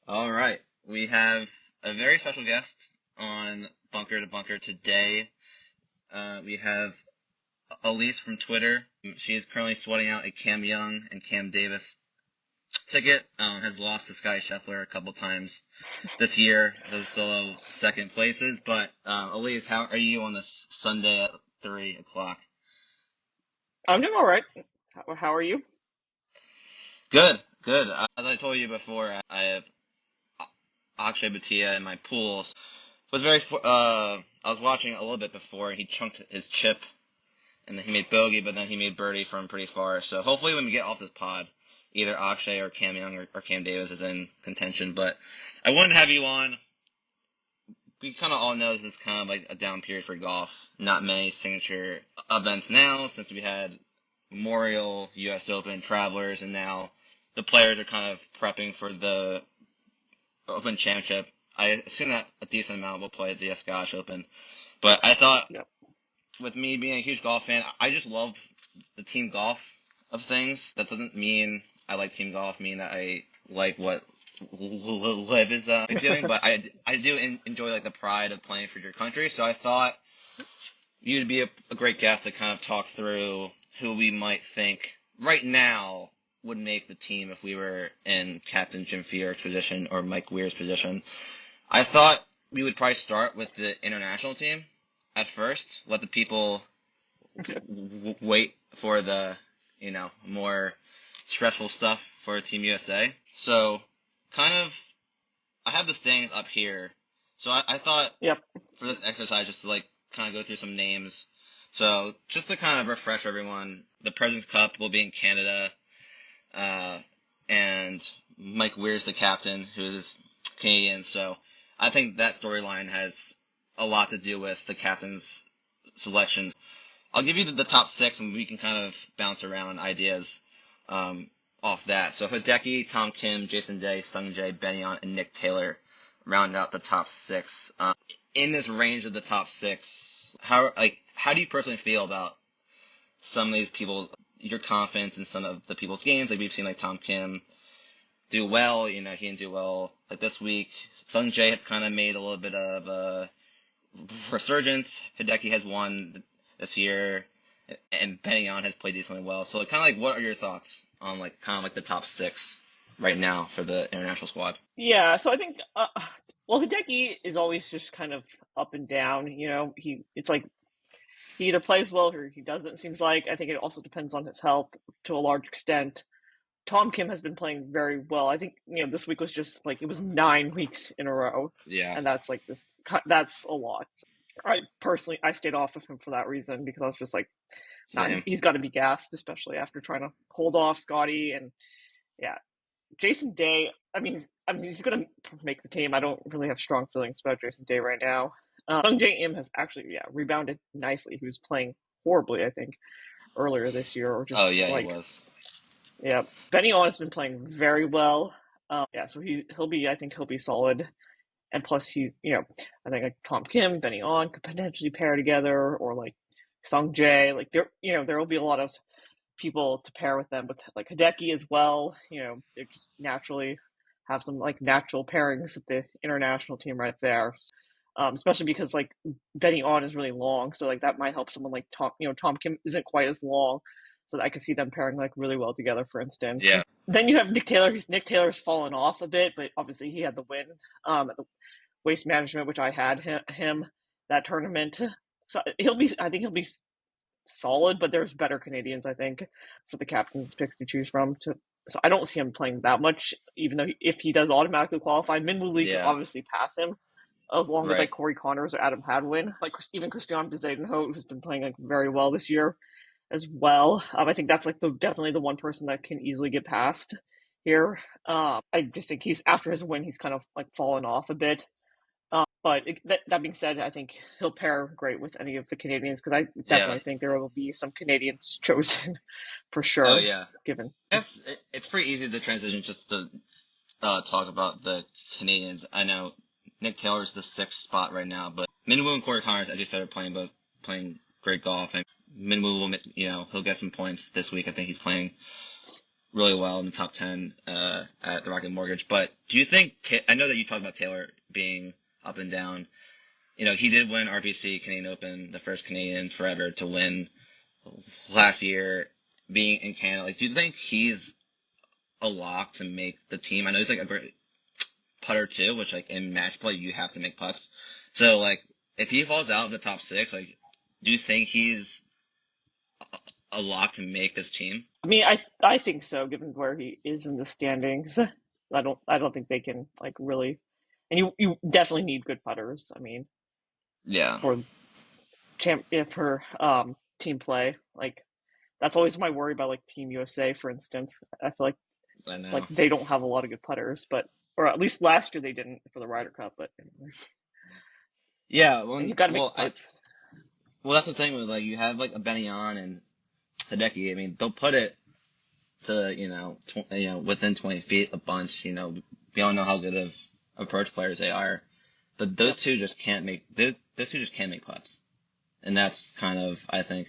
All right. We have a very special guest on Bunker to Bunker today. We have Elyse from Twitter. She is currently sweating out a Cam Young and Cam Davis ticket. Has lost to Sky Scheffler a couple times this year. Those solo second places. But Elyse, how are you on this Sunday at 3 o'clock? I'm doing all right. How are you? Good, good. As I told you before, I have Akshay Bhatia in my pool. Was very. I was watching it a little bit before, and he chunked his chip, and then he made bogey, but then he made birdie from pretty far. So hopefully, when we get off this pod, either Akshay or Cam Young or Cam Davis is in contention. But I wanted to have you on. We kind of all know this is kind of like a down period for golf. Not many signature events now, since we had Memorial, U.S. Open, Travelers, and now the players are kind of prepping for the Open Championship. I assume that a decent amount will play at the Scottish Open. But I thought, Yep. with me being a huge golf fan, I just love the team golf of things. That doesn't mean I like team golf, mean that I like what Liv is doing, but I do enjoy like the pride of playing for your country. So I thought you'd be a great guest to kind of talk through who we might think right now would make the team if we were in Captain Jim Fierk's position or Mike Weir's position. I thought we would probably start with the international team at first, let the people wait for the, more stressful stuff for Team USA. So, kind of, I have the standings up here. So I thought Yep. for this exercise, just to like kind of go through some names. So just to kind of refresh everyone, the President's Cup will be in Canada, and Mike Weir's the captain, who is Canadian. So I think that storyline has a lot to do with the captain's selections. I'll give you the top six, and we can kind of bounce around ideas off that. So Hideki, Tom Kim, Jason Day, Sung Jae, Benny On, and Nick Taylor round out the top six. In this range of the top six, how do you personally feel about some of these people? Your confidence in some of the people's games, like we've seen, like Tom Kim do well. He didn't do well like this week. Sung Jae has kind of made a little bit of a resurgence. Hideki has won this year, and Benny On has played decently well. So, kind of like, what are your thoughts on like kind of like the top six right now for the international squad? Yeah. So I think, well, Hideki is always just kind of up and down. It's like he either plays well or he doesn't. It seems like I think it also depends on his health to a large extent. Tom Kim has been playing very well. I think this week was just like it was 9 weeks in a row, Yeah, and that's a lot. I stayed off of him for that reason because I was just like, nah, same. he's got to be gassed, especially after trying to hold off Scotty and yeah, Jason Day. I mean, he's gonna make the team. I don't really have strong feelings about Jason Day right now. Sung J M has actually, rebounded nicely. He was playing horribly, I think, earlier this year, or Oh just yeah, he like, was. yeah. Benny On has been playing very well. Yeah, so I think he'll be solid. And plus, I think like Tom Kim, Benny On could potentially pair together, or like Sung Jae. Like there will be a lot of people to pair with them, but like Hideki as well. They just naturally have some like natural pairings with the international team right there. Especially because like Benny On is really long, so like that might help someone like Tom. Tom Kim isn't quite as long, so I could see them pairing like really well together. For instance, Yeah, then you have Nick Taylor. Nick Taylor's fallen off a bit, but obviously he had the win at the Waste Management, which I had him that tournament. So I think he'll be solid, but there's better Canadians, I think, for the captain's picks to choose from. So I don't see him playing that much, even though if he does automatically qualify, Minwoo Lee could yeah, obviously pass him, along with right. like Corey Connors or Adam Hadwin, like even Christian Bezuidenhout, who's been playing like very well this year as well. I think that's like definitely the one person that can easily get past here. I just think he's after his win, he's kind of like fallen off a bit. That being said, I think he'll pair great with any of the Canadians because I Yeah. definitely think there will be some Canadians chosen for Oh sure. yeah. Given, It's pretty easy to transition just to talk about the Canadians. I know Nick Taylor's the sixth spot right now, but Minwoo and Corey Connors, as you said, are playing great golf. And Minwoo will, he'll get some points this week. I think he's playing really well in the top 10 at the Rocket Mortgage. But do you think, I know that you talked about Taylor being up and down. You know, he did win RBC Canadian Open, the first Canadian forever to win last year, being in Canada. Like, do you think he's a lock to make the team? I know he's like a great putter too, which like in match play you have to make putts. So like, if he falls out of the top six, like, do you think he's a lock to make this team? I mean, I think so, given where he is in the standings. I don't think they can like really, and you definitely need good putters. I mean, Yeah, for for team play, like that's always my worry about like Team USA, for instance. I feel I like know. they don't have a lot of good putters, but or at least last year they didn't for the Ryder Cup. But anyway. Yeah, And well, you got to make well, the putts. that's the thing with like you have like a Benyon and Hideki. I mean, they'll put it to within 20 feet a bunch. You know, we all know how good of approach players they are, but Yep. those two just can't make putts, and that's kind of I think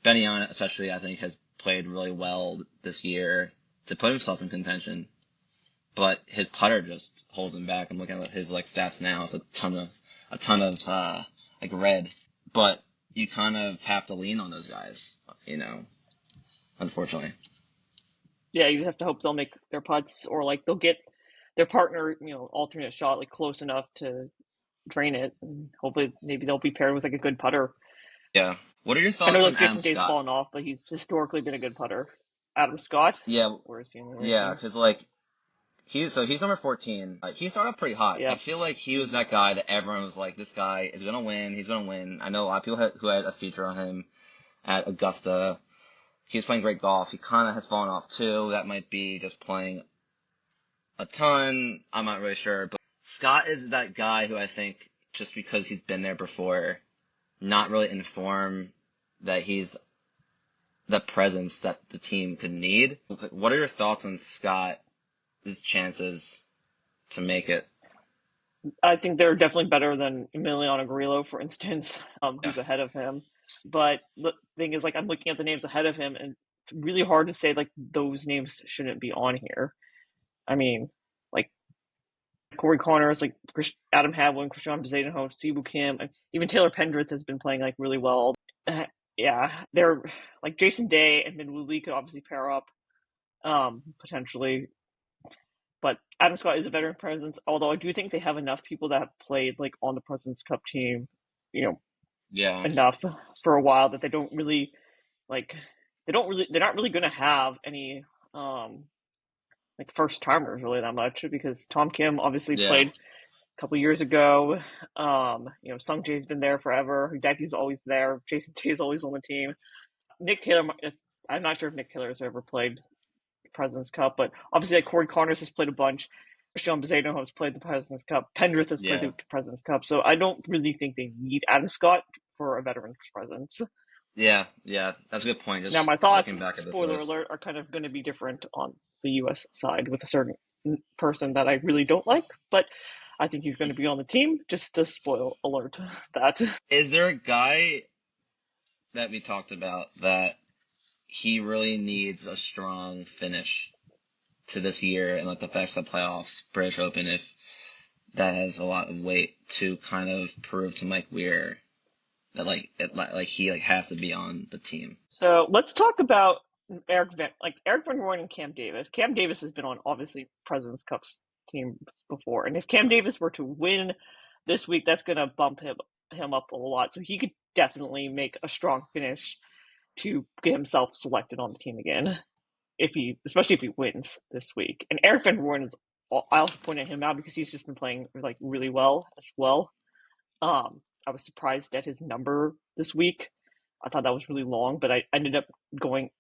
Benyon especially I think has played really well this year to put himself in contention, but his putter just holds him back. I'm looking at his like stats now; it's a ton of like red, but you kind of have to lean on those guys, you know, unfortunately. Yeah, you just have to hope they'll make their putts, or like they'll get their partner, alternate shot like close enough to drain it, and hopefully maybe they'll be paired with like a good putter. Yeah. What are your I know thoughts on like Adam Jason Day's Scott? fallen off, but he's historically been a good putter. Adam Scott, Yeah, where is he in the yeah, rankings? because like he's number 14. He started off pretty hot. I Yeah, feel like he was that guy that everyone was like, this guy is gonna win. He's gonna win. I know a lot of people who had a feature on him at Augusta. He's playing great golf. He kind of has fallen off too. That might be just playing a ton. I'm not really sure, but Scott is that guy who I think just because he's been there before, not really informed that he's the presence that the team could need. What are your thoughts on Scott's chances to make it? I think they're definitely better than Emiliano Grillo, for instance, Yeah. who's ahead of him. But the thing is, like, I'm looking at the names ahead of him, and it's really hard to say like those names shouldn't be on here. I mean, like Corey Connors, like Adam Hadwin, Christian Bezuidenhout, Siwoo Kim, and even Taylor Pendrith has been playing like really well. Yeah, they're like Jason Day and Minwoo Lee could obviously pair up, potentially. But Adam Scott is a veteran presence, although I do think they have enough people that have played like on the President's Cup team, you know, Yeah. enough for a while that they don't really like they're not really gonna have any um like first timers really that much because Tom Kim obviously Yeah. played a couple years ago. Sung Jae's been there forever. Hideki's always there. Jason Tay's always on the team. Nick Taylor, I'm not sure if Nick Taylor has ever played President's Cup, but obviously like Corey Connors has played a bunch. Christian Bezuidenhout has played the President's Cup. Pendrith has played Yeah. the President's Cup. So I don't really think they need Adam Scott for a veteran's presence. Yeah. Yeah. That's a good point. Now, Just my looking thoughts, back at this spoiler list. alert, are kind of going to be different on the U.S. side with a certain person that I really don't like, but I think he's going to be on the team. Just to spoil alert that. Is there a guy that we talked about that he really needs a strong finish to this year and like the FedEx Cup playoffs, British Open, if that has a lot of weight to kind of prove to Mike Weir that like he like has to be on the team. So let's talk about Eric Van Rooyen and Cam Davis. Cam Davis has been on obviously Presidents Cups teams before, and if Cam Davis were to win this week, that's going to bump him up a lot. So he could definitely make a strong finish to get himself selected on the team again. Especially if he wins this week. And Eric Van Rooyen is. I also pointed him out because he's just been playing like really well as well. I was surprised at his number this week. I thought that was really long, but I ended up going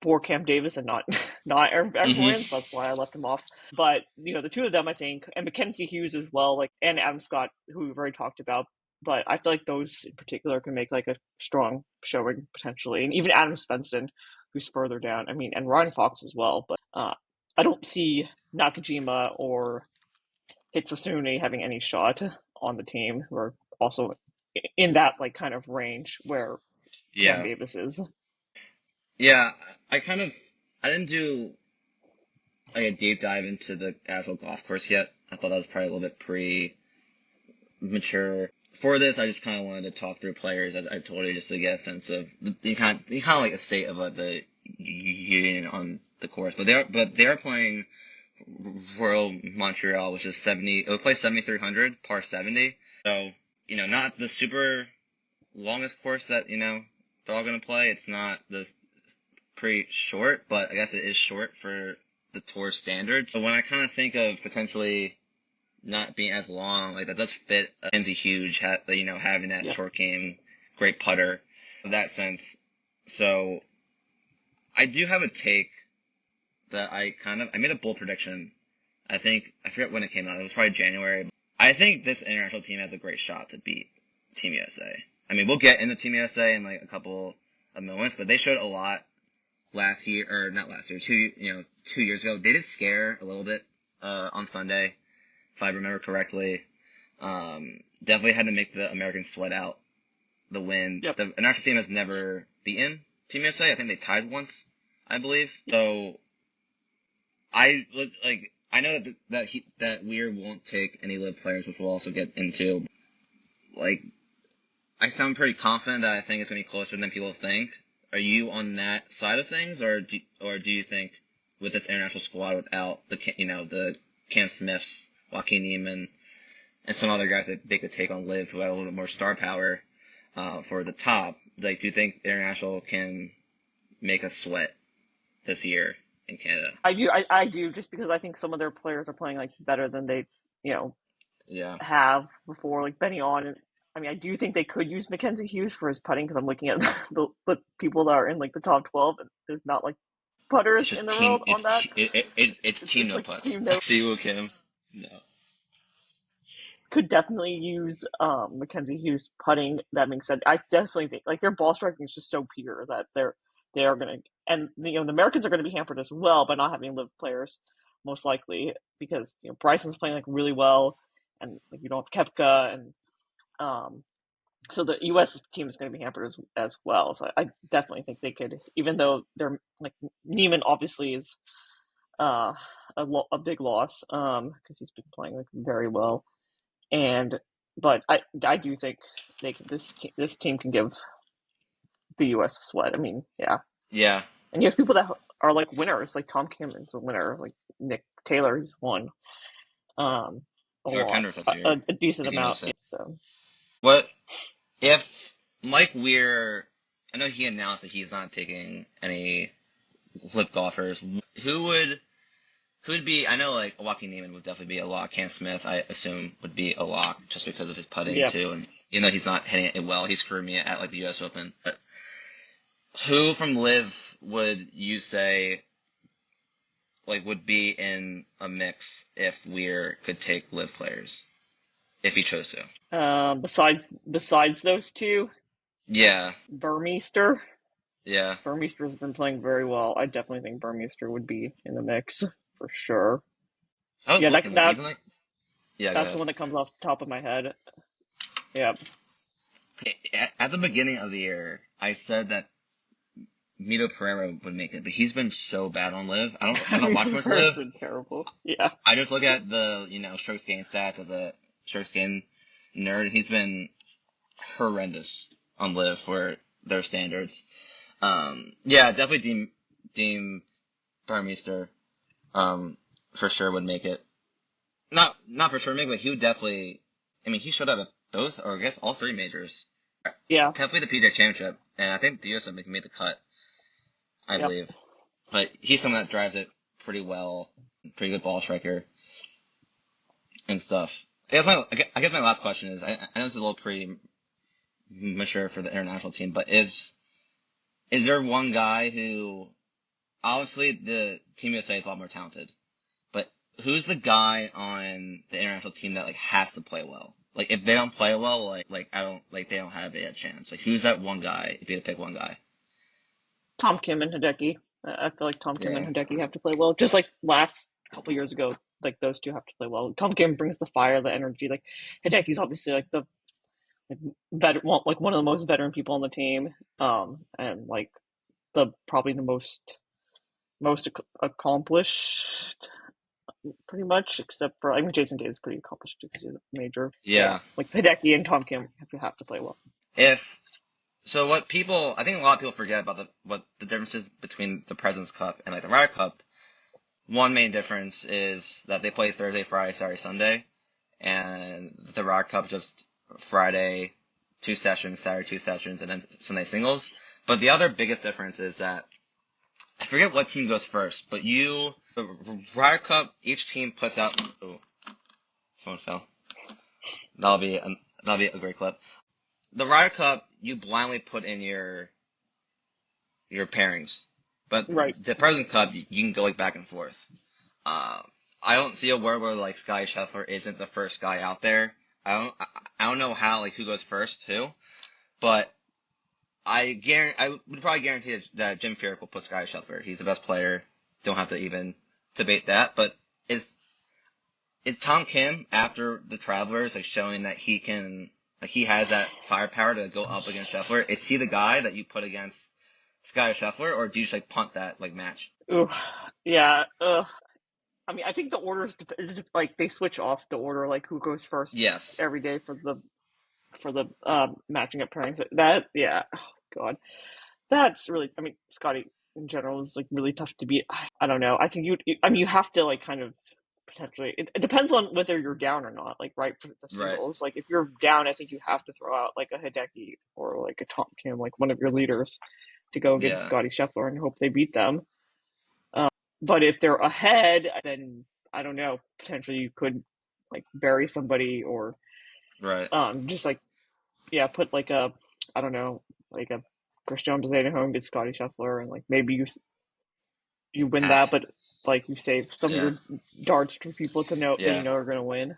for Cam Davis and not not Aaron Hmm. Everett, so that's why I left him off. But the two of them, I think, and Mackenzie Hughes as well, like and Adam Scott, who we've already talked about. But I feel like those in particular can make like a strong showing potentially, and even Adam Svensson, who's further down. I mean, and Ryan Fox as well. But I don't see Nakajima or Hitsasune having any shot on the team, who are also in that like kind of range where Cam Yeah. Davis is. Yeah. I kind of I didn't do like a deep dive into the actual golf course yet. I thought that was probably a little bit premature. For this, I just kind of wanted to talk through players, as I told you, just to get a sense of the kind of like a state of the union on the course. But they are playing Royal Montreal, which is 70. It'll play 7,300 par 70. So not the super longest course that they're all gonna play. It's not the pretty short, but I guess it is short for the tour standard. So when I kind of think of potentially not being as long, like that does fit Mackenzie Hughes, having that Yeah. short game, great putter, in that sense. So I do have a take that I made a bold prediction. I forget when it came out. It was probably January. I think this international team has a great shot to beat Team USA. I mean, we'll get into Team USA in like a couple of moments, but they showed a lot last year, or not last year, 2 years ago. They did scare a little bit on Sunday, if I remember correctly. Definitely had to make the Americans sweat out the win. Yep. The national team has never beaten Team USA. I think they tied once, I believe. So I know that Weir won't take any live players, which we'll also get into. Like, I sound pretty confident that I think it's going to be closer than people think. Are you on that side of things, or do you think with this international squad without the Cam Smiths, Joaquin Neiman, and some other guys that they could take on live who have a little bit more star power for the top, like, do you think international can make us sweat this year in Canada? I do, just because I think some of their players are playing like better than they, Yeah. have before, like Benny On. And I mean, I do think they could use Mackenzie Hughes for his putting, because I'm looking at the people that are in like the top 12, and there's not like It's putters in just the world on that. it's team It's no like putts. team no. Siwoo Kim. No. Could definitely use Mackenzie Hughes putting. That being said, I definitely think like their ball striking is just so pure that they are gonna, and the Americans are gonna be hampered as well by not having live players, most likely, because Bryson's playing like really well, and like, you don't have Kepka, and um so the U.S. team is going to be hampered as well. So I definitely think they could, even though they're like Neiman obviously is uh a big loss because he's been playing like very well, and but I do think this team can give the U.S. a sweat. I mean, yeah, Yeah. and you have people that are like winners, like Tom Kim is a winner, like Nick Taylor, he's won um a Taylor lot, Pendrith this year, a decent if you amount. notice it. So What if Mike Weir? I know he announced that he's not taking any flip golfers. Who'd be? I know like Joaquin Neiman would definitely be a lock. Cam Smith, I assume, would be a lock just because of his putting yeah, too, and he's not hitting it well. He's screwed me at like the U.S. Open. But who from Live would you say like would be in a mix if Weir could take Live players if he chose to? besides those two, Yeah, Burmeister. yeah. Burmeister's been playing very well. I definitely think Burmeister would be in the mix for sure. I was Yeah, looking like even like yeah. Go that's the ahead. one that comes off the top of my head. Yeah, At the beginning of the year, I said that Mito Pereira would make it, but he's been so bad on Live. I'm I not mean, watching much it's Live. been terrible. Yeah, I just look at the strokes gain stats as a strokes gain nerd. He's been horrendous on Live for their standards. Yeah, definitely Deem Barmeister, for sure would make it. Not for sure make, but he would definitely. I mean, he showed up at both, or I guess all three majors. yeah, Definitely the PGA Championship, and I think the US Open made the cut, I yeah. believe. But he's someone that drives it pretty well, pretty good ball striker and stuff. I guess my last question is, I know this is a little premature for the international team, but is there one guy who, obviously the Team USA is a lot more talented, but who's the guy on the international team that like has to play well? Like if they don't play well, they don't have a chance. Like who's that one guy if you had to pick one guy? Tom Kim and Hideki. I feel like Tom Kim and Yeah. Hideki have to play well, just like last couple years ago. Like those two have to play well. Tom Kim brings the fire, the energy. Like Hideki's obviously like the like like one of the most veteran people on the team. And like the probably the most most accomplished, pretty much, except for, I mean, Jason Day is pretty accomplished because he's a major. Yeah, Yeah. like Hideki and Tom Kim have to play well. If so, what people I think a lot of people forget about what the differences between the President's Cup and like the Ryder Cup. One main difference is that they play Thursday, Friday, Saturday, Sunday, and the Ryder Cup just Friday 2 sessions, Saturday 2 sessions, and then Sunday singles. But the other biggest difference is that I forget what team goes first, but the Ryder Cup, each team puts out. Oh, phone fell. That'll be a great clip. The Ryder Cup, you blindly put in your pairings, but Right. the President's Cup, you can go like back and forth. Uh, I don't see a world where like Scottie Scheffler isn't the first guy out there. I don't know how like who goes first who, but I would probably guarantee that Jim Furyk will put Scottie Scheffler. He's the best player. Don't have to even debate that. But is is Tom Kim after the Travelers like showing that he has that firepower to go up against Scheffler? Is he the guy that you put against Scottie Scheffler, or do you just like punt that like match? Ooh, yeah. I mean, I think the orders like they switch off the order, like who goes first Yes. every day for the matching up pairings. That, yeah. Oh God, that's really. I mean, Scotty in general is like really tough to beat. I don't know. I think I mean, you have to like kind of potentially. It depends on whether you're down or not. Like right for the Right. singles, like if you're down, I think you have to throw out like a Hideki or like a Tom Kim, like one of your leaders, to go against Yeah. Scotty Scheffler and hope they beat them. But if they're ahead, then I don't know. Potentially, you could like bury somebody or Right. just like, yeah, put like a, I don't know, like a Chris Jones at home against Scotty Scheffler, and like maybe you win Ah, that, but like you save some of yeah. your darts for people to know that you Yeah. know are going to win.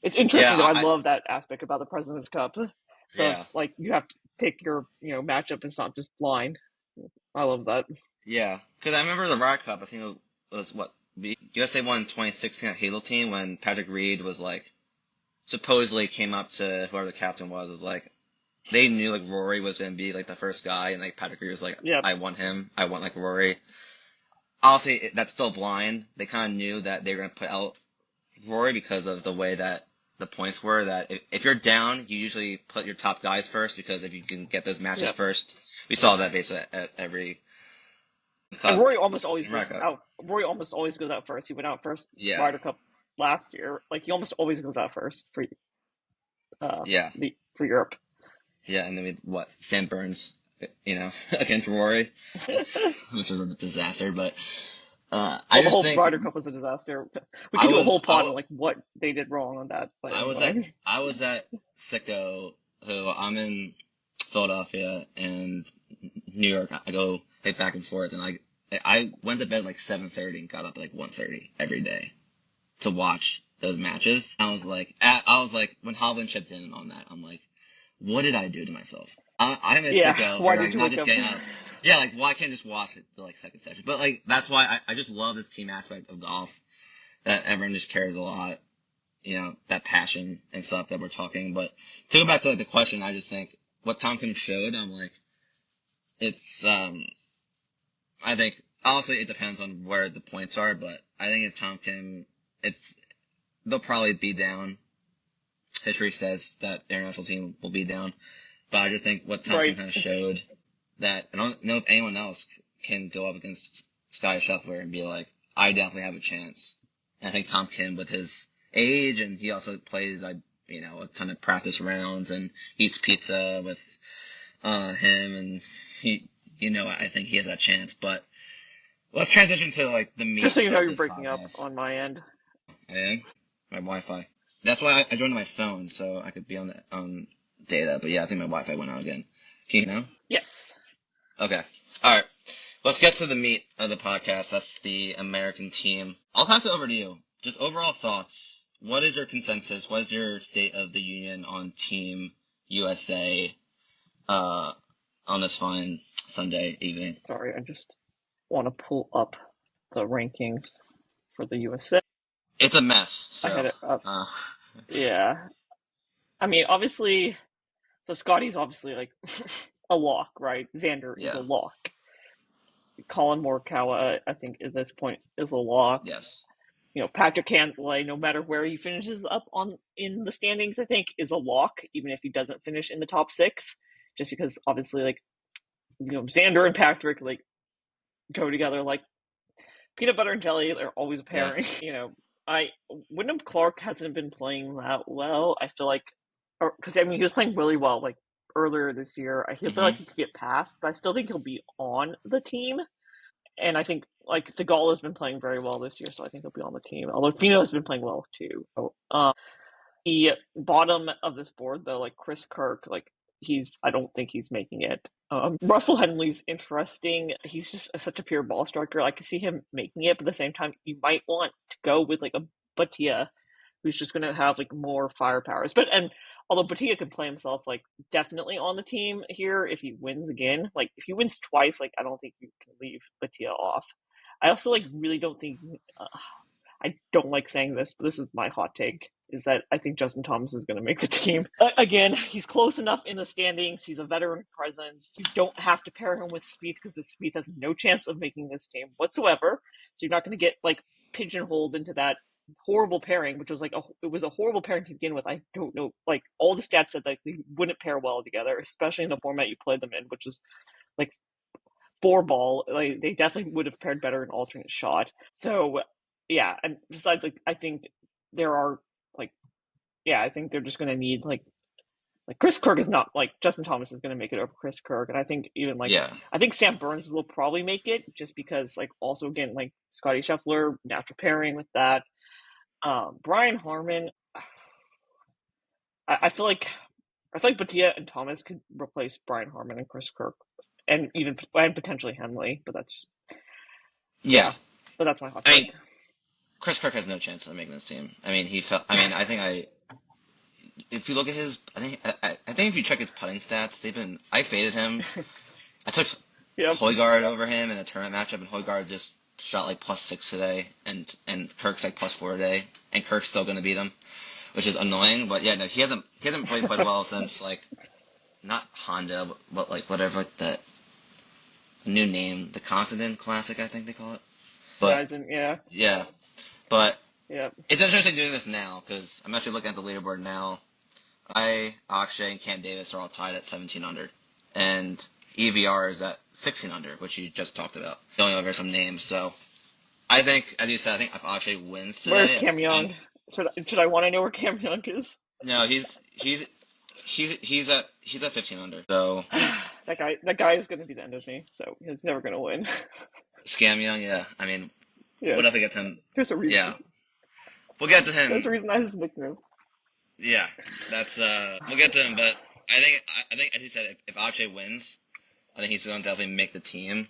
It's Yeah. interesting though. I love that aspect about the President's Cup. The Yeah. like you have to pick your matchup. It's not just blind. I love that. Yeah. Because I remember the Ryder Cup. I think it was what USA won in 2016 at Halo Team when Patrick Reed was like supposedly came up to whoever the captain was like they knew like Rory was gonna be like the first guy, and like Patrick Reed was like, Yeah, I want him. I want like Rory. Obviously, that's still blind. They kind of knew that they were gonna put out Rory because of the way that the points were. That if you're down, you usually put your top guys first because if you can get those matches yeah. first, we saw that basically at every And cup. Rory almost always Ryder goes Cup. out. Rory almost always goes out first. He went out first Yeah, Ryder Cup last year. Like he almost always goes out first uh yeah, for Europe. yeah. And then Sam Burns, against Rory, which was a disaster. But I Well, the just whole think Ryder Cup was a disaster. We I could do a was whole pod on like what they did wrong on that. But anyway, I was at Sicko, who I'm in Philadelphia and New York. I go like back and forth, and I went to bed at like 7:30 and got up at like 1:30 every day to watch those matches. I was like when Hovland chipped in on that, I'm like, what did I do to myself? I'm a yeah. sicko for Why did like you not wake just up? getting up. Yeah, like why can't I just watch it the like second session? But like that's why I just love this team aspect of golf that everyone just cares a lot, that passion and stuff that we're talking. But to go back to like the question, I just think what Tom Kim showed, I'm like, it's I think honestly it depends on where the points are, but I think if Tom Kim, they'll probably be down. History says that the international team will be down, but I just think what Tom Kim Right. has showed that I don't know if anyone else can go up against Sky Scheffler and be like, I definitely have a chance. And I think Tom Kim, with his age, and he also plays, a ton of practice rounds and eats pizza with him, and I think he has that chance. But let's transition to like the Just so meat you know, of you're this breaking up podcast. on my end. I am my Wi-Fi. That's why I joined my phone so I could be on data. But yeah, I think my Wi-Fi went out again. Can you know? Yes. Okay. All right. Let's get to the meat of the podcast. That's the American team. I'll pass it over to you. Just overall thoughts. What is your consensus? What is your state of the union on Team USA on this fine Sunday evening? Sorry, I just want to pull up the rankings for the USA. It's a mess. I So, had it up. uh, Yeah. I mean, obviously, so Scotty's obviously like a lock, right? Xander is a yeah, lock. Colin Morikawa, I think at this point is a lock. Yes. Patrick Cantlay, no matter where he finishes up on in the standings, I think is a lock, even if he doesn't finish in the top six, just because obviously like Xander and Patrick like go together like peanut butter and jelly. They're always a Yeah. pairing. I Wyndham Clark hasn't been playing that well. I feel like, because I mean he was playing really well like earlier this year. I feel Hmm. like he could get passed, but I still think he'll be on the team. And I think like the Gall has been playing very well this year, so I think he'll be on the team. Although Fino has been playing well too. The bottom of this board though, like Chris Kirk, like I don't think he's making it. Russell Henley's interesting. He's just such a pure ball striker. I could see him making it, but at the same time, you might want to go with like a Batia, who's just going to have like more firepower. And although Batia can play himself like definitely on the team here if he wins again. Like if he wins twice, like I don't think you can leave Batia off. I also like really don't think I don't like saying this, but this is my hot take, is that I think Justin Thomas is going to make the team. Again, he's close enough in the standings. He's a veteran presence. You don't have to pair him with Spieth because Spieth has no chance of making this team whatsoever. So you're not going to get like pigeonholed into that horrible pairing, which was like it was a horrible pairing to begin with. I don't know, like all the stats said that they wouldn't pair well together, especially in the format you played them in, which is like four ball. Like they definitely would have paired better in alternate shot. So yeah, and besides, like I think there are like I think they're just gonna need like Chris Kirk is not like Justin Thomas is gonna make it over Chris Kirk, and I think even like Yeah. I think Sam Burns will probably make it just because like also again like Scotty Scheffler natural pairing with that. Brian Harman, I feel like Batia and Thomas could replace Brian Harman and Chris Kirk, and even and potentially Henley, but Yeah. that's my hot I mean, take. Chris Kirk has no chance of making this team. I mean, he felt. I mean, I think if you look at his, I think if you check his putting stats, I faded him. I took Yep. Højgaard over him in a tournament matchup, and Højgaard just shot like +6 today, and Kirk's like +4 today, and Kirk's still gonna beat him, which is annoying. But yeah, no, he hasn't played well since like not Honda, but like whatever like the new name, the Constantine Classic, I think they call it. But Horizon, yeah. yeah, but Yep. it's interesting doing this now because I'm actually looking at the leaderboard now. Akshay, and Cam Davis are all tied at 17 under, and EVR is at 16 under, which you just talked about. Going over some names, so I think, as you said, I think if Akshay wins Where's today, Cam Young? Should I want to know where Cam Young is? no, he's at 15 under. So That guy is going to be the end of me, so he's never going to win. Scam Young, yeah. I mean, we'll have to Yes, get to him. there's a reason. Yeah, we'll get to There's a him. reason that is his nickname. Yeah, that's we'll get to him. But I think as you said, if Akshay wins, I think he's going to definitely make the team.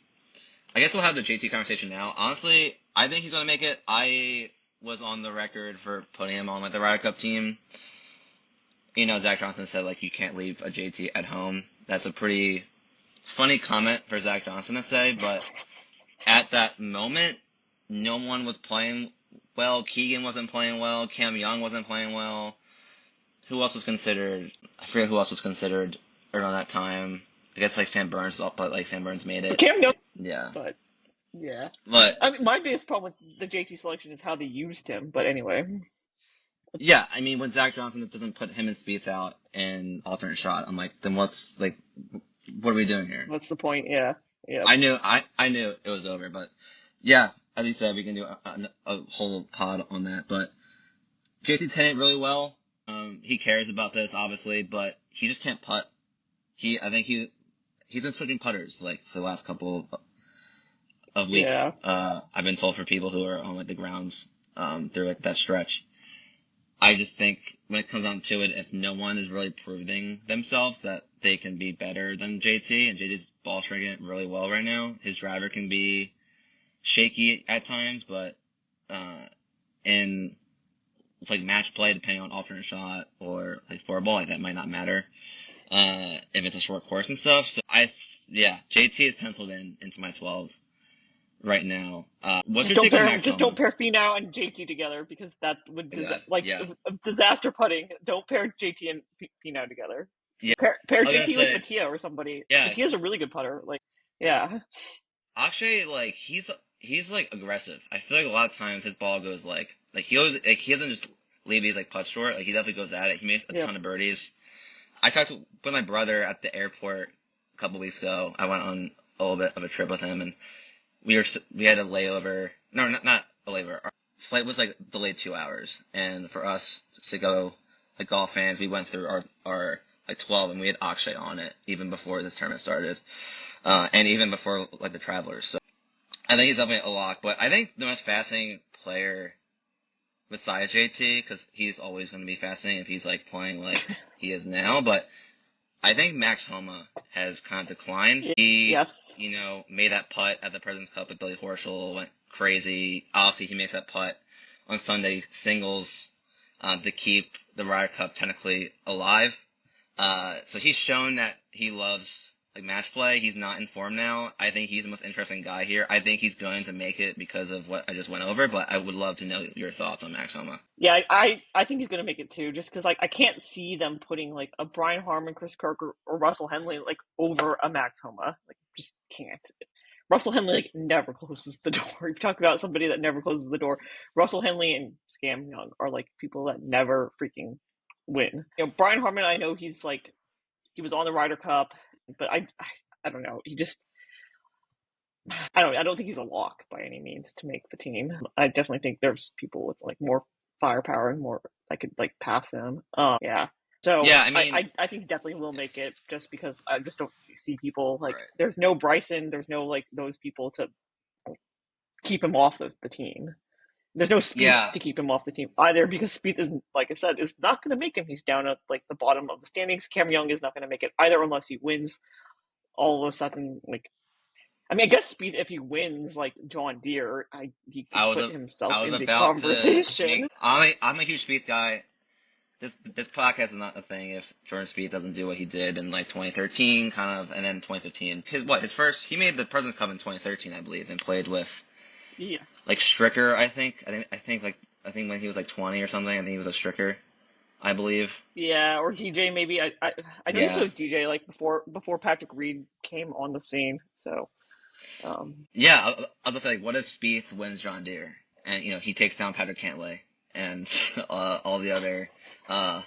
I guess we'll have the JT conversation now. Honestly, I think he's going to make it. I was on the record for putting him on like the Ryder Cup team. Zach Johnson said like you can't leave a JT at home. That's a pretty funny comment for Zach Johnson to say, but at that moment, no one was playing well. Keegan wasn't playing well. Cam Young wasn't playing well. Who else was considered? I forget who else was considered around that time. I guess like Sam Burns, but like Sam Burns made But it. Cam Young, Yeah, but yeah. but I mean, my biggest problem with the JT selection is how they used him. But anyway, yeah, I mean when Zach Johnson doesn't put him and Spieth out in alternate shot, I'm like, then what are we doing here? what's the point? Yeah, yeah. I knew it was over, but yeah, as you said, we can do a whole pod on that. But JT's hitting it really well. He cares about this, obviously, but he just can't putt. I think he's been switching putters like for the last couple of weeks. Yeah. I've been told for people who are on like the grounds through like that stretch. I just think when it comes down to it, if no one is really proving themselves that they can be better than JT, and JT's ball striking it really well right now, his driver can be shaky at times, but in like match play, depending on alternate shot or like four ball, like that might not matter. If it's a short course and stuff. So JT is penciled into my 12 right now. What's your take on Max Just don't Homa? pair Finau and JT together because that would Yeah, disaster putting. Don't pair JT and Finau together. yeah. Pair I was gonna JT with say, Mattia or somebody. yeah, Mattia's a really good putter. Like, yeah, Akshay, like he's like aggressive. I feel like a lot of times his ball goes like he always like he doesn't just leave these like putts short. Like he definitely goes at it. He makes a Yep. ton of birdies. I talked with my brother at the airport a couple weeks ago. I went on a little bit of a trip with him, and we had a layover. No, not a layover. Our flight was like delayed 2 hours, and for us to go like golf fans, we went through our like 12, and we had Akshay on it even before this tournament started, and even before like the Travelers. So I think he's definitely a lock. But I think the most fascinating player besides JT, because he's always going to be fascinating if he's like playing like he is now, but I think Max Homa has kind of declined. He, Yes. made that putt at the President's Cup with Billy Horschel, went crazy. Obviously, he makes that putt on Sunday singles to keep the Ryder Cup technically alive. So he's shown that he loves like match play. He's not in form now. I think he's the most interesting guy here. I think he's going to make it because of what I just went over, but I would love to know your thoughts on Max Homa. Yeah, I think he's gonna make it too, just because like I can't see them putting like a Brian Harmon, Chris Kirk, or Russell Henley like over a Max Homa. Like just can't. Russell Henley like never closes the door. You talk about somebody that never closes the door. Russell Henley and Scam Young are like people that never freaking win. Brian Harmon, I know he's like he was on the Ryder Cup, but I don't know. He just I don't think he's a lock by any means to make the team. I definitely think there's people with like more firepower and more that could like pass him. Yeah. So Yeah, I mean, I think he definitely will make it just because I just don't see people like right. there's no Bryson, there's no like those people to keep him off the team. There's no Spieth Yeah, to keep him off the team either because Spieth is, like I said, is not going to make him. He's down at like the bottom of the standings. Cam Young is not going to make it either unless he wins all of a sudden. Like I mean, I guess Spieth if he wins like John Deere, he could I was put a, himself I was in the about to conversation. make. I'm a huge Spieth guy. This podcast is not a thing if Jordan Spieth doesn't do what he did in like 2013, kind of, and then 2015. His first he made the President's Cup in 2013, I believe, and played with like Yes. Stricker. I think when he was like 20 or something, I think he was a Stricker, I believe. Yeah, or DJ maybe. I know he played Yeah, with DJ like before Patrick Reed came on the scene. So yeah. I'll just say, what if Spieth wins John Deere, and he takes down Patrick Cantlay and all the other uh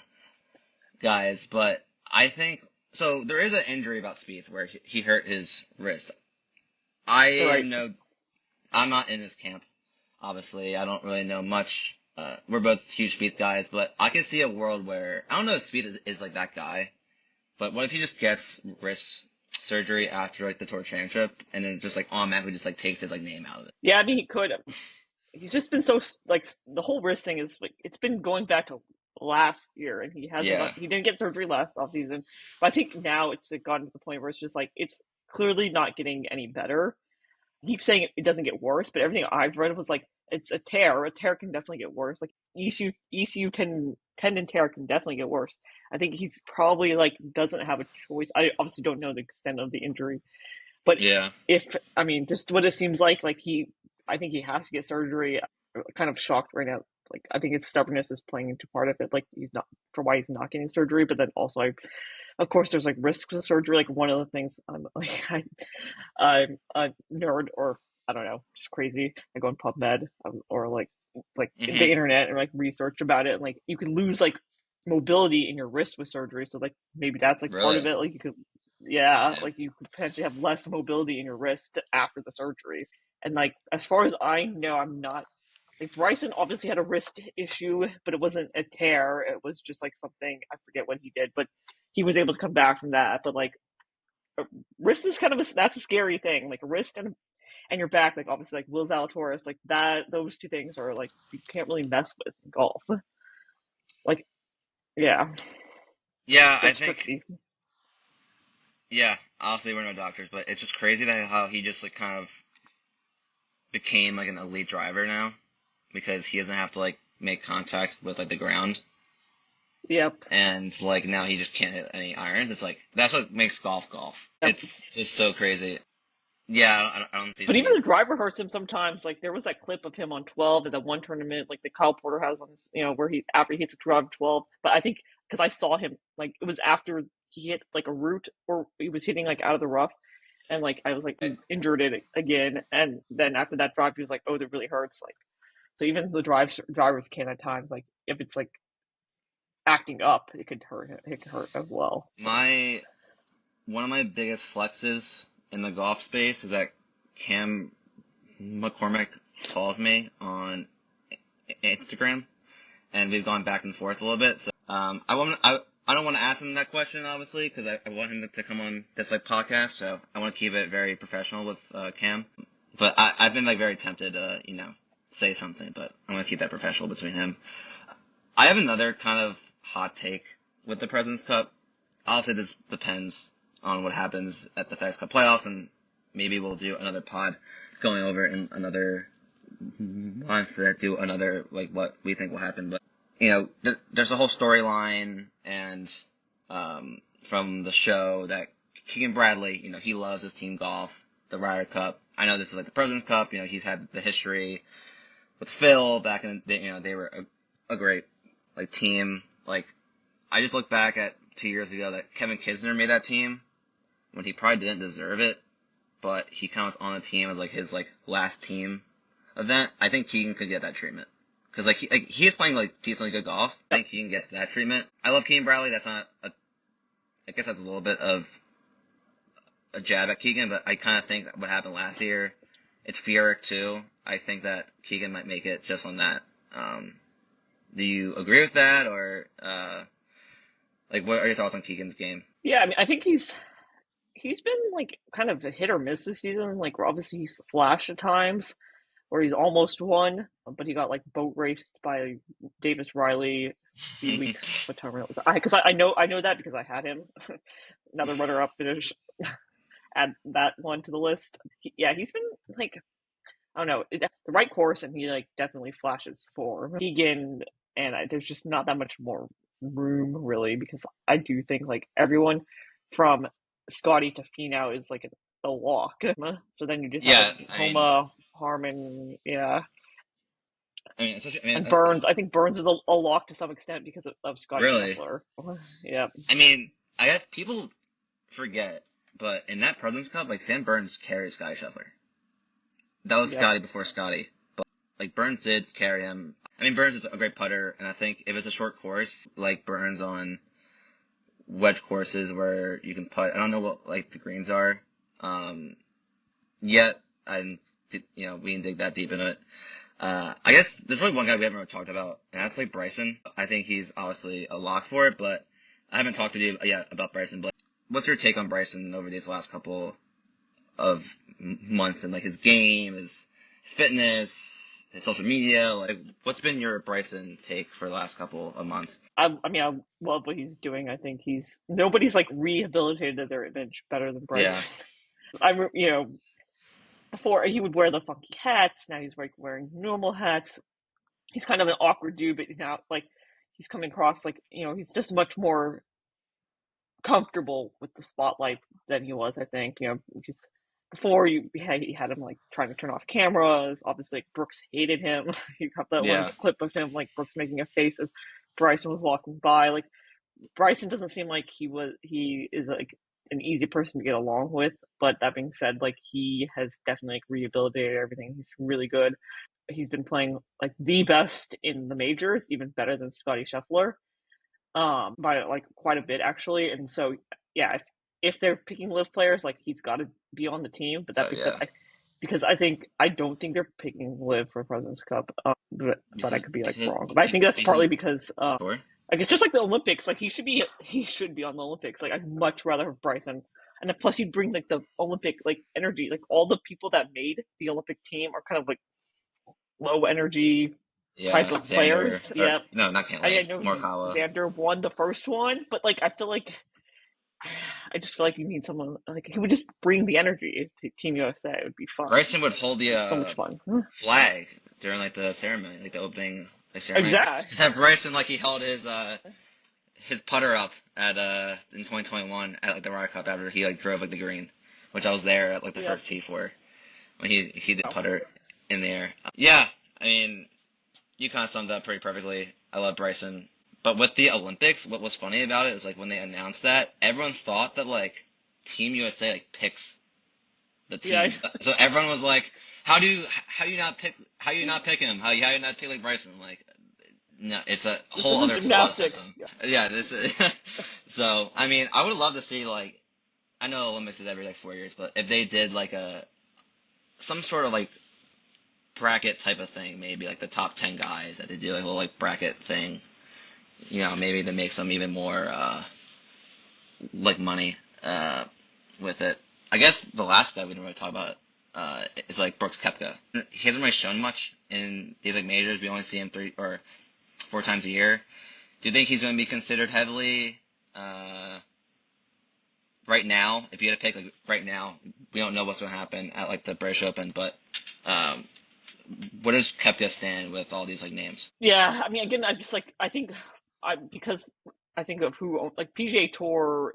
guys, but I think so. There is an injury about Spieth where he hurt his wrist. I right. am no, I'm not in his camp. Obviously, I don't really know much. We're both huge Spieth guys, but I can see a world where I don't know if Spieth is like that guy. But what if he just gets wrist surgery after like the tour championship, and then just like automatically just like takes his like name out of it? Yeah, I mean he could. He's just been so like the whole wrist thing is like it's been going back to last year, and Yeah, he didn't get surgery last off season, but I think now it's gotten to the point where it's just like it's clearly not getting any better. I keep saying it doesn't get worse, but everything I've read was like it's a tear. A tear can definitely get worse. Like ECU can tendon tear can definitely get worse. I think he's probably like doesn't have a choice. I obviously don't know the extent of the injury, but yeah, if I mean, just what it seems like I think he has to get surgery. I'm kind of shocked right now. Like, I think his stubbornness is playing into part of it. Like, he's not for why he's not getting surgery, but then also, of course, there's like risks of surgery. Like, one of the things I'm like, I'm a nerd, or I don't know, just crazy. I go on PubMed or like hmm the internet and like research about it, and like you can lose like mobility in your wrist with surgery. So like maybe that's like part of really, it. Like you could, yeah, yeah, like you could potentially have less mobility in your wrist after the surgery. And like as far as I know, I'm not like Bryson obviously had a wrist issue, but it wasn't a tear. It was just like something I forget what he did, but he was able to come back from that. But like wrist is kind of that's a scary thing. Like wrist and your back, like obviously like Will Zalatoris, like that. Those two things are like you can't really mess with in golf. Like yeah, yeah. so I it's think tricky. yeah. Obviously, we're no doctors, but it's just crazy that how he just like kind of became like an elite driver now because he doesn't have to like make contact with like the ground, Yep. and like now he just can't hit any irons. It's like that's what makes golf golf. Yep. It's just so crazy. Yeah, I don't see But even Speed. the driver hurts him sometimes. Like there was that clip of him on 12 at that one tournament, like the Kyle Porter has on his, where he after he hits a drive 12. But I think because I saw him, like it was after he hit like a root or he was hitting like out of the rough, and like I was like injured it again, and then after that drive, he was like, "Oh, that really hurts." Like so, even the drivers can at times like if it's like acting up, it could hurt. It could hurt as well. So My one of my biggest flexes in the golf space is that Cam McCormick follows me on Instagram, and we've gone back and forth a little bit. So I don't want to ask him that question, obviously, because I want him to come on this like podcast. So I want to keep it very professional with Cam. But I've been like very tempted to say something, but I'm gonna keep that professional between him. I have another kind of hot take with the President's Cup. Obviously, this depends on what happens at the FedEx Cup playoffs, and maybe we'll do another pod going over in another month that do another like what we think will happen. But there's a whole storyline and from the show that Keegan Bradley, he loves his team golf, the Ryder Cup. I know this is like the President's Cup. He's had the history with Phil back in the, they were a great like team. Like I just look back at 2 years ago that Kevin Kisner made that team when he probably didn't deserve it, but he kind of was on the team as like his like last team event. I think Keegan could get that treatment because like he is playing like decently good golf. I think Keegan gets that treatment. I love Keegan Bradley. That's not I guess that's a little bit of a jab at Keegan, but I kind of think that what happened last year, it's Fieric too. I think that Keegan might make it just on that. Do you agree with that, or like what are your thoughts on Keegan's game? yeah, I mean, I think he's been like kind of a hit or miss this season. Like obviously he's flashed at times where he's almost won, but he got like boat raced by Davis Riley a few weeks. What time was that? Because I know that because I had him. Another runner up finish. Add that one to the list. Yeah, he's been like I don't know the right course, and he like definitely flashes for Keegan. And there's just not that much more room really because I do think like everyone from Scotty to Finau is like a lock. So then you just have Yeah, like I mean, Homa, Harmon, yeah, especially, and Burns. I think Burns is a lock to some extent because of Scotty really, Scheffler. Yeah, I mean, I guess people forget, but in that President's Cup, like Sam Burns carried Scotty Scheffler. That was yep, Scotty before Scotty, but like Burns did carry him. I mean, Burns is a great putter, and I think if it's a short course, like Burns on wedge courses where you can putt. I don't know what like the greens are, yet. I we didn't dig that deep in it. I guess there's really one guy we haven't really talked about, and that's like Bryson. I think he's obviously a lock for it, but I haven't talked to you yet about Bryson. But what's your take on Bryson over these last couple of months and like his game, his fitness, his social media? Like, what's been your Bryson take for the last couple of months? I mean I love what he's doing. I think he's nobody's like rehabilitated their image better than Yeah, Bryson. I'm before he would wear the funky hats. Now he's like wearing normal hats. He's kind of an awkward dude, but now like he's coming across like he's just much more comfortable with the spotlight than he was. I think because before he had him like trying to turn off cameras. Obviously, like, Brooks hated him. You got that one yeah, clip of him like Brooks making a face as Bryson was walking by. Like Bryson doesn't seem like he is like an easy person to get along with. But that being said, like he has definitely like rehabilitated everything. He's really good. He's been playing like the best in the majors, even better than Scotty Scheffler, by like quite a bit actually. And so yeah, if they're picking live players, like he's got to be on the team. But that being said, yeah. because I don't think they're picking live for President's Cup, but I could be like If, wrong. But I think that's partly he's because sure. like it's just like the Olympics. Like he should be on the Olympics. Like I'd much rather have Bryson. And then plus he'd bring like the Olympic like energy. Like all the people that made the Olympic team are kind of like low energy type Yeah, of Xander, players. or Yeah. no, not can't I wait. know Morikawa. Xander won the first one, but like I feel like I just feel like you need someone like he would just bring the energy to Team USA. It would be fun. Bryson would hold the So much fun. flag during like the ceremony, like the opening like, ceremony. Exactly. Just have Bryson like he held his putter up at in 2021 at like the Ryder Cup after he like drove like the green, which I was there at like the Yep. first tee for when he did putter in the air. Yeah, I mean you kind of summed up pretty perfectly. I love Bryson. But with the Olympics, what was funny about it is like when they announced that, everyone thought that like Team USA like picks the Yeah, team. So everyone was like, how you not pick him? How you not pick like Bryson? Like, no, it's a this whole isn't other flawed gymnastics. system. Yeah. Yeah, this is. So I mean, I would love to see like, I know Olympics is every like 4 years, but if they did like some sort of like bracket type of thing, maybe like the top 10 guys that they do like a little like bracket thing. Maybe that makes them even more like money with it. I guess the last guy we didn't really talk about is like Brooks Koepka. He hasn't really shown much in these like majors. We only see him 3 or 4 times a year. Do you think he's going to be considered heavily right now? If you had to pick like right now, we don't know what's going to happen at like the British Open, but where does Koepka stand with all these like names? Yeah, I mean, again, I just like because I think of who like PGA Tour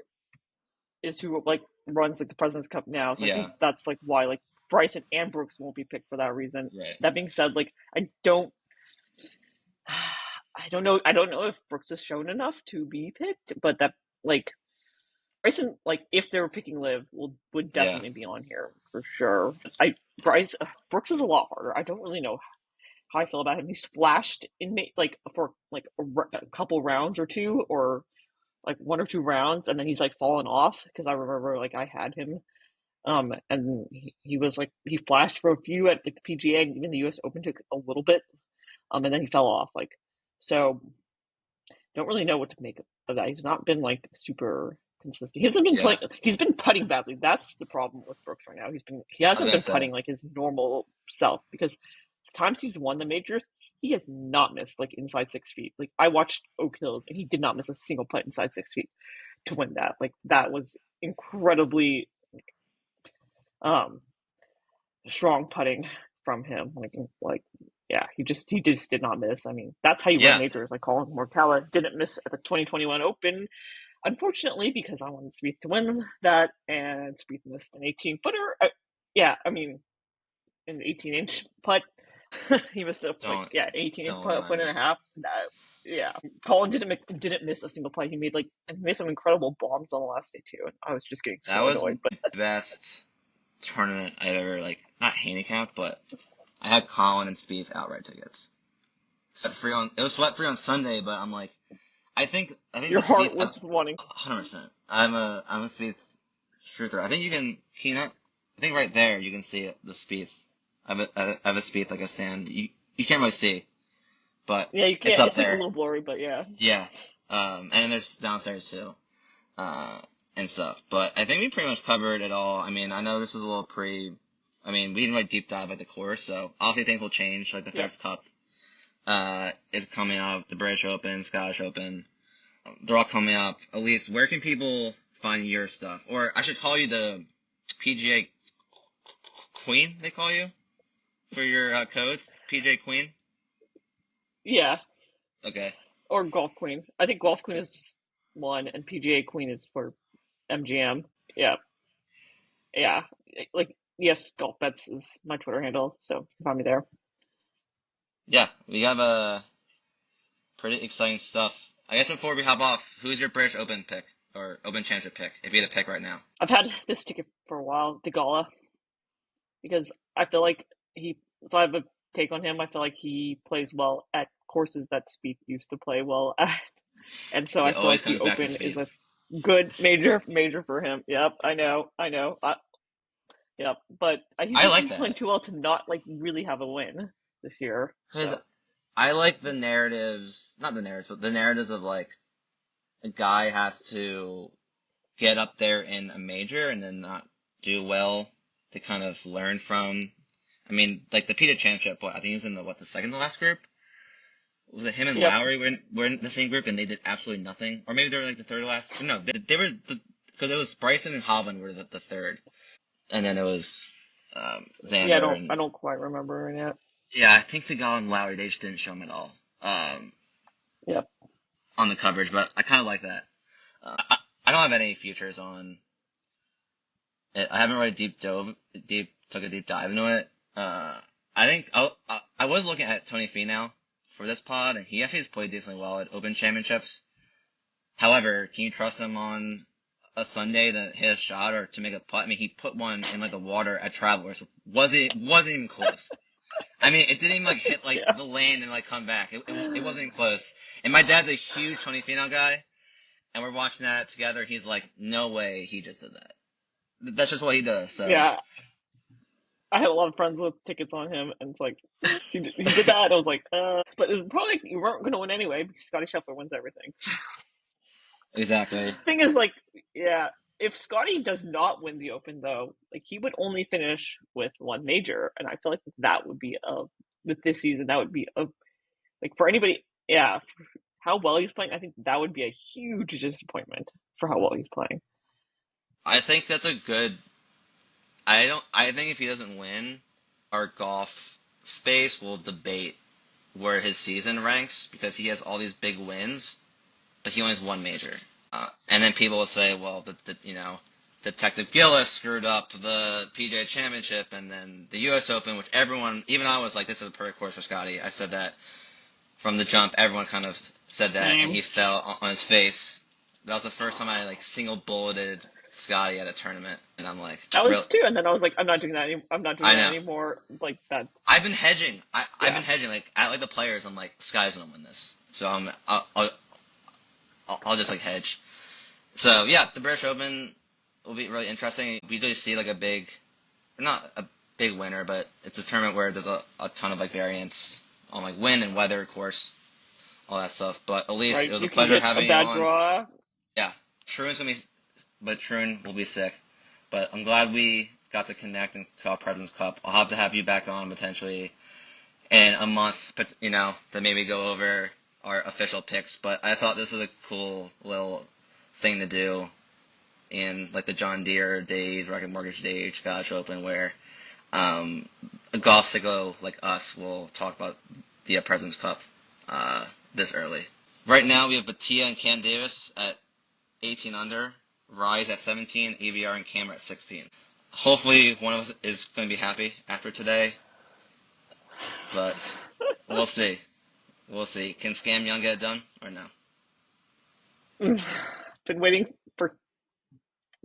is who like runs like the President's Cup now, so I Yeah, think that's like why like Bryson and Brooks won't be picked for that reason. right. That being said, like I don't know if Brooks has shown enough to be picked, but that like Bryson, like if they were picking Liv, would Yeah, definitely be on here for sure. I Bryce Brooks is a lot harder. I don't really know how I feel about him. He splashed in like for like a couple rounds or two, or like 1 or 2 rounds, and then he's like fallen off because I remember like I had him, and he was like he flashed for a few at like the PGA and even the U.S. Open took a little bit, and then he fell off like so. Don't really know what to make of that. He's not been like super consistent. He hasn't been yeah. playing. He's been putting badly. That's the problem with Brooks right now. He I was hasn't gonna been say, putting like his normal self because the times he's won the majors, he has not missed like inside 6 feet. Like I watched Oak Hills and he did not miss a single putt inside 6 feet to win that. Like that was incredibly um strong putting from him. Yeah, he just did not miss. I mean, that's how you win yeah, majors. Like Colin Morikawa didn't miss at the 2021 Open, unfortunately, because I wanted Spieth to win that, and Spieth missed an 18-footer. Yeah, I mean, an 18-inch putt. He missed a like don't yeah, 18-inch don't putt, remind foot and me. a half. That yeah, Colin didn't miss a single putt. He made some incredible bombs on the last day too. And I was just getting That so was annoyed, but my best tournament I ever like not handicapped, but I had Colin and Spieth outright tickets. It was sweat free on Sunday, but I'm like I think your the heart Spieth was wanting. 100%. I'm a Spieth truther. I think can you not I think right there you can see it, the Spieth. I have a Spieth like a sand. You can't really see, but Yeah, you it's can't. up It's like a there. little blurry, but yeah. Yeah. And then there's downstairs too. And stuff. But I think we pretty much covered it all. I mean, I know this was a little I mean, we didn't like deep dive at the course, so obviously things will change. Like the Yeah. FedEx Cup, is coming up, the British Open, Scottish Open. They're all coming up. Elyse, where can people find your stuff? Or I should call you the PGA Queen, they call you? For your codes? PGA Queen? Yeah, Okay. or Golf Queen. I think Golf Queen is one, and PGA Queen is for MGM. Yeah, yeah. Like yes, Golf Bets is my Twitter handle, so you can find me there. Yeah, we have pretty exciting stuff. I guess before we hop off, who's your British Open pick? Or Open Championship pick, if you had to pick right now? I've had this ticket for a while, Gala, because I feel like he. So I have a take on him. I feel like he plays well at courses that Spieth used to play well at, and so I It feel always like the comes back to Open is Spieth. a good major for him. Yep, I know. Yep, but he's I just like been playing that. too well to not like really have a win this year. Because So I like the narratives, not the narratives, but the narratives of like, a guy has to get up there in a major and then not do well to kind of learn from. I mean, like the PGA Championship, I think he was in the second to last group? Was it him and yep, Lowry were in the same group and they did absolutely nothing? Or maybe they were like the third to last? No, they were, because it was Bryson and Hovland were the third. And then it was, yeah. Xander I and, don't quite remember it. yeah, I think the guy and Lowry, they just didn't show him at all, Yep. on the coverage, but I kind of like that. I don't have any futures on it. I haven't really took a deep dive into it. I think I was looking at Tony Finau for this pod, and he actually has played decently well at Open Championships. However, can you trust him on a Sunday to hit a shot or to make a putt. I mean, he put one in like the water at Travelers. Wasn't even close. I mean, it didn't even like hit like Yeah. the lane and like come back. It wasn't even close. And my dad's a huge Tony Finau guy, and we're watching that together. He's like, no way, he just did that. That's just what he does. So Yeah. I had a lot of friends with tickets on him, and it's like he did that. And I was like, but it was probably like, you weren't going to win anyway because Scotty Scheffler wins everything. exactly. Thing is, like, yeah, if Scotty does not win the Open though, like he would only finish with one major, and I feel like that would be a with this season that would be a like for anybody, yeah, for how well he's playing. I think that would be a huge disappointment for how well he's playing. I think that's a good. I don't. I think if he doesn't win, our golf space will debate where his season ranks because he has all these big wins, but he only has one major. And then people will say, well, Detective Gillis screwed up the PGA Championship and then the U.S. Open, which everyone, even I was like, this is a perfect course for Scotty. I said that from the jump. Everyone kind of said that, and Same. he fell on his face. That was the first time I like single bulleted Scotty at a tournament, and I'm like, That real. was too, and then I was like, I'm not doing that. I'm not doing I that know. anymore. Like that's I've been hedging. I've been yeah. hedging. Like at like the players, I'm like, Sky's gonna win this. So I'll just like hedge. So yeah, the British Open will be really interesting. We do see like not a big winner, but it's a tournament where there's a ton of like variance on like wind and weather, of course, all that stuff. But Elyse, it Right, was a you can pleasure get a having you bad on. draw. Yeah, Troon will be sick. But I'm glad we got to connect and talk President's Cup. I'll have to have you back on potentially in a month, but to maybe go over our official picks. But I thought this was a cool little thing to do in like the John Deere days, Rocket Mortgage days, Scottish Open, where a golf sicko like us will talk about the President's Cup this early. Right now we have Batia and Cam Davis at 18 under, Rise at 17, AVR and Cam at 16. Hopefully one of us is going to be happy after today, but we'll see. We'll see. Can Scam Young get it done or no? Been waiting for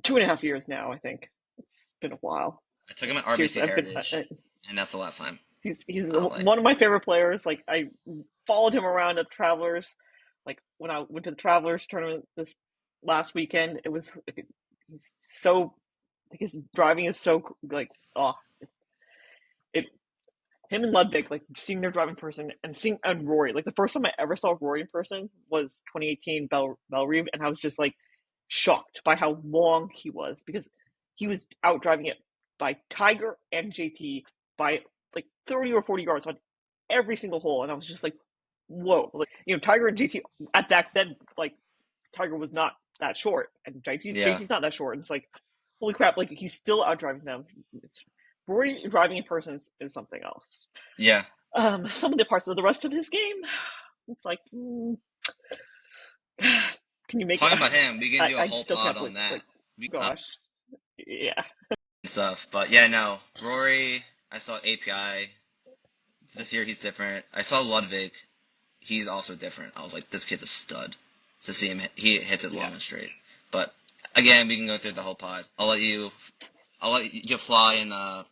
2.5 years now. I think it's been a while. I took him at Seriously, RBC I've been. Heritage, and that's the last time. He's LA. one of my favorite players. Like I followed him around at the Travelers. Like when I went to the Travelers tournament this last weekend, it was like, he's so like his driving is so like oh it him and Ludwig, like seeing their driving person and seeing and Rory, like the first time I ever saw Rory in person was 2018 Bellerive, and I was just like shocked by how long he was because he was out driving it by Tiger and JT by like 30 or 40 yards on every single hole, and I was just like, whoa, like Tiger and JT at that then like Tiger was not that short, and Yeah. JT's not that short, and it's like holy crap, like he's still out driving them. It's, Rory driving in person is something else. Yeah. Some of the parts of the rest of his game, it's like, can you make it? Talking about him, we can do a I whole still pod can't on believe, that. like, gosh, yeah, And stuff. But yeah, no. Rory, I saw API. This year he's different. I saw Ludwig. He's also different. I was like, this kid's a stud. To see him, he hits it yeah. long and straight. But again, we can go through the whole pod. I'll let you fly and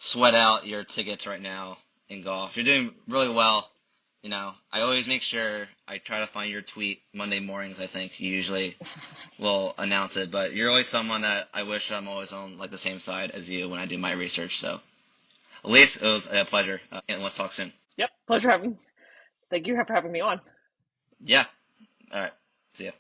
sweat out your tickets right now in golf. You're doing really well. I always make sure I try to find your tweet Monday mornings. I think you usually will announce it, but you're always someone that I wish I'm always on like the same side as you when I do my research. So, at least it was a pleasure, and let's talk soon. Yep, pleasure having. Thank you for having me on. Yeah. All right. See ya.